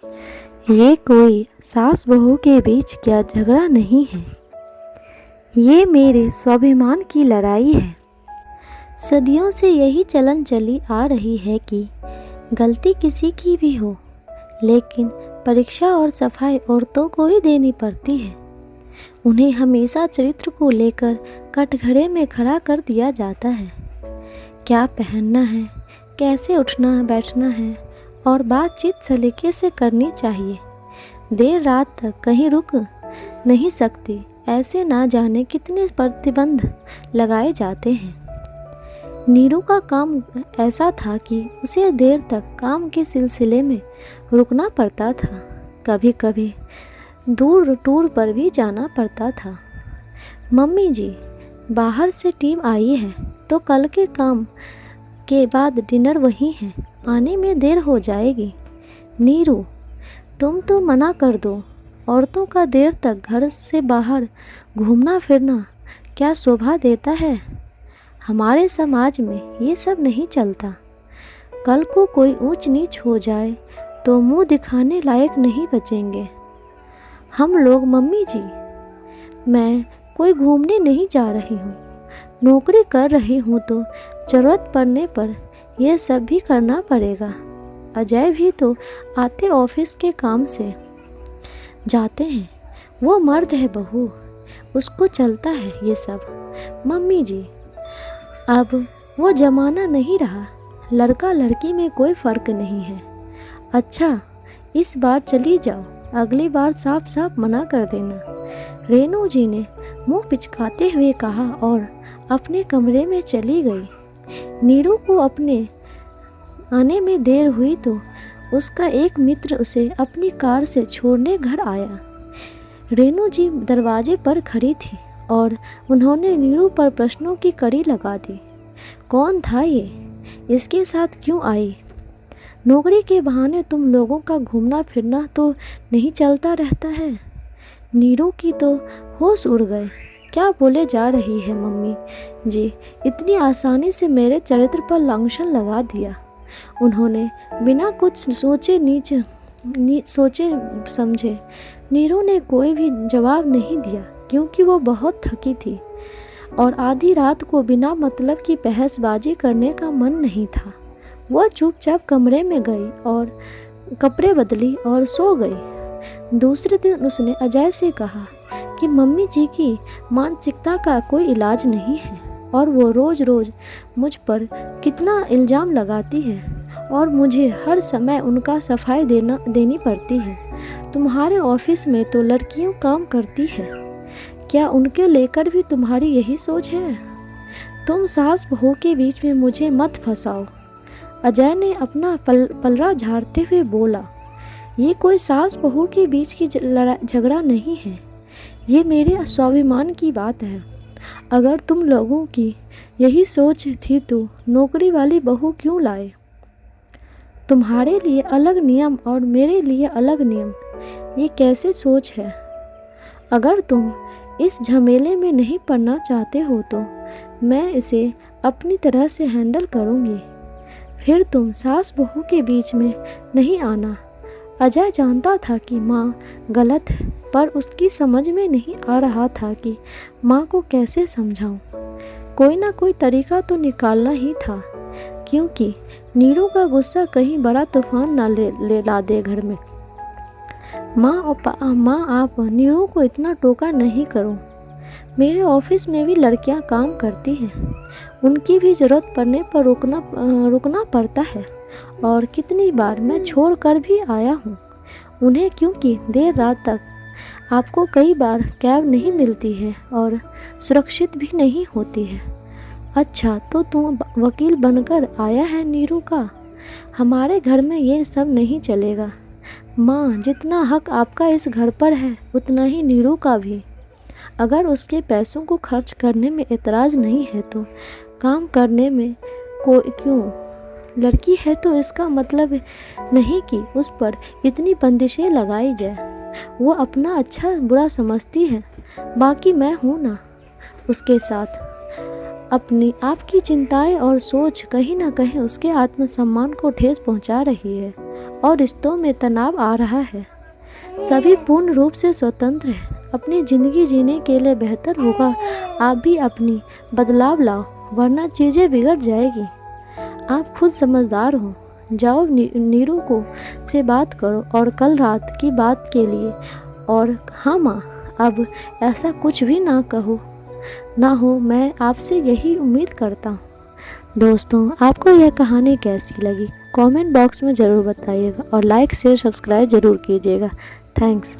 ये कोई सास बहू के बीच का झगड़ा नहीं है, ये मेरे स्वाभिमान की लड़ाई है। सदियों से यही चलन चली आ रही है कि गलती किसी की भी हो, लेकिन परीक्षा और सफाई औरतों को ही देनी पड़ती है। उन्हें हमेशा चरित्र को लेकर कटघरे में खड़ा कर दिया जाता है। क्या पहनना है, कैसे उठना बैठना है और बातचीत सलीके से करनी चाहिए। देर रात तक कहीं रुक नहीं सकती, ऐसे ना जाने कितने प्रतिबंध लगाए जाते हैं। नीरू का काम ऐसा था कि उसे देर तक काम के सिलसिले में रुकना पड़ता था। कभी कभी दूर टूर पर भी जाना पड़ता था। मम्मी जी, बाहर से टीम आई है तो कल के काम के बाद डिनर वहीं है, आने में देर हो जाएगी। नीरू, तुम तो मना कर दो। औरतों का देर तक घर से बाहर घूमना फिरना क्या शोभा देता है। हमारे समाज में ये सब नहीं चलता। कल को कोई ऊंच नीच हो जाए तो मुंह दिखाने लायक नहीं बचेंगे हम लोग। मम्मी जी, मैं कोई घूमने नहीं जा रही हूँ, नौकरी कर रही हूँ तो ज़रूरत पड़ने पर यह सब भी करना पड़ेगा। अजय भी तो आते ऑफिस के काम से जाते हैं, वो मर्द है बहू, उसको चलता है ये सब। मम्मी जी, अब वो ज़माना नहीं रहा, लड़का लड़की में कोई फ़र्क नहीं है। अच्छा, इस बार चली जाओ, अगली बार साफ साफ मना कर देना। रेणु जी ने मुंह पिचकाते हुए कहा और अपने कमरे में चली गई। नीरू को अपने आने में देर हुई तो उसका एक मित्र उसे अपनी कार से छोड़ने घर आया। रेणु जी दरवाजे पर खड़ी थी और उन्होंने नीरू पर प्रश्नों की कड़ी लगा दी। कौन था ये, इसके साथ क्यों आई? नौकरी के बहाने तुम लोगों का घूमना फिरना तो नहीं चलता रहता है। नीरू की तो होश उड़ गए। क्या बोले जा रही है मम्मी जी, इतनी आसानी से मेरे चरित्र पर लांछन लगा दिया। उन्होंने बिना कुछ सोचे समझे नीरू ने कोई भी जवाब नहीं दिया, क्योंकि वो बहुत थकी थी और आधी रात को बिना मतलब की बहसबाजी करने का मन नहीं था। वह चुपचाप कमरे में गई और कपड़े बदली और सो गई। दूसरे दिन उसने अजय से कहा कि मम्मी जी की मानसिकता का कोई इलाज नहीं है और वो रोज़ रोज़ मुझ पर कितना इल्ज़ाम लगाती है और मुझे हर समय उनका सफाई देनी पड़ती है। तुम्हारे ऑफिस में तो लड़कियां काम करती है, क्या उनके लेकर भी तुम्हारी यही सोच है? तुम सास बहू के बीच में मुझे मत फंसाओ। अजय ने अपना पलड़ा झाड़ते हुए बोला। ये कोई सास बहू के बीच की झगड़ा नहीं है, ये मेरे स्वाभिमान की बात है। अगर तुम लोगों की यही सोच थी तो नौकरी वाली बहू क्यों लाए? तुम्हारे लिए अलग नियम और मेरे लिए अलग नियम, ये कैसे सोच है? अगर तुम इस झमेले में नहीं पड़ना चाहते हो तो मैं इसे अपनी तरह से हैंडल करूँगी। फिर तुम सास बहू के बीच में नहीं आना। अजय जानता था कि माँ गलत है, पर उसकी समझ में नहीं आ रहा था कि माँ को कैसे समझाऊं। कोई ना कोई तरीका तो निकालना ही था, क्योंकि नीरू का गुस्सा कहीं बड़ा तूफान ना ले ला दे घर में। माँ आप नीरू को इतना टोका नहीं करो। मेरे ऑफिस में भी लड़कियां काम करती हैं, उनकी भी ज़रूरत पड़ने पर रुकना पड़ता है और कितनी बार मैं छोड़ कर भी आया हूँ उन्हें, क्योंकि देर रात तक आपको कई बार कैब नहीं मिलती है और सुरक्षित भी नहीं होती है। अच्छा, तो तुम वकील बनकर आया है नीरू का? हमारे घर में ये सब नहीं चलेगा। माँ, जितना हक आपका इस घर पर है उतना ही नीरू का भी। अगर उसके पैसों को खर्च करने में एतराज़ नहीं है तो काम करने में कोई क्यों? लड़की है तो इसका मतलब नहीं कि उस पर इतनी बंदिशें लगाई जाए। वो अपना अच्छा बुरा समझती है, बाकी मैं हूँ ना उसके साथ। अपनी आपकी चिंताएं और सोच कहीं ना कहीं उसके आत्मसम्मान को ठेस पहुँचा रही है। और रिश्तों में तनाव आ रहा है। सभी पूर्ण रूप से स्वतंत्र हैं। अपनी ज़िंदगी जीने के लिए बेहतर होगा आप भी अपनी बदलाव लाओ, वरना चीज़ें बिगड़ जाएगी। आप खुद समझदार हो। जाओ नीरू को से बात करो और कल रात की बात के लिए। और हाँ माँ, अब ऐसा कुछ भी ना हो, मैं आपसे यही उम्मीद करता हूँ। दोस्तों, आपको यह कहानी कैसी लगी कमेंट बॉक्स में ज़रूर बताइएगा और लाइक शेयर सब्सक्राइब ज़रूर कीजिएगा। थैंक्स।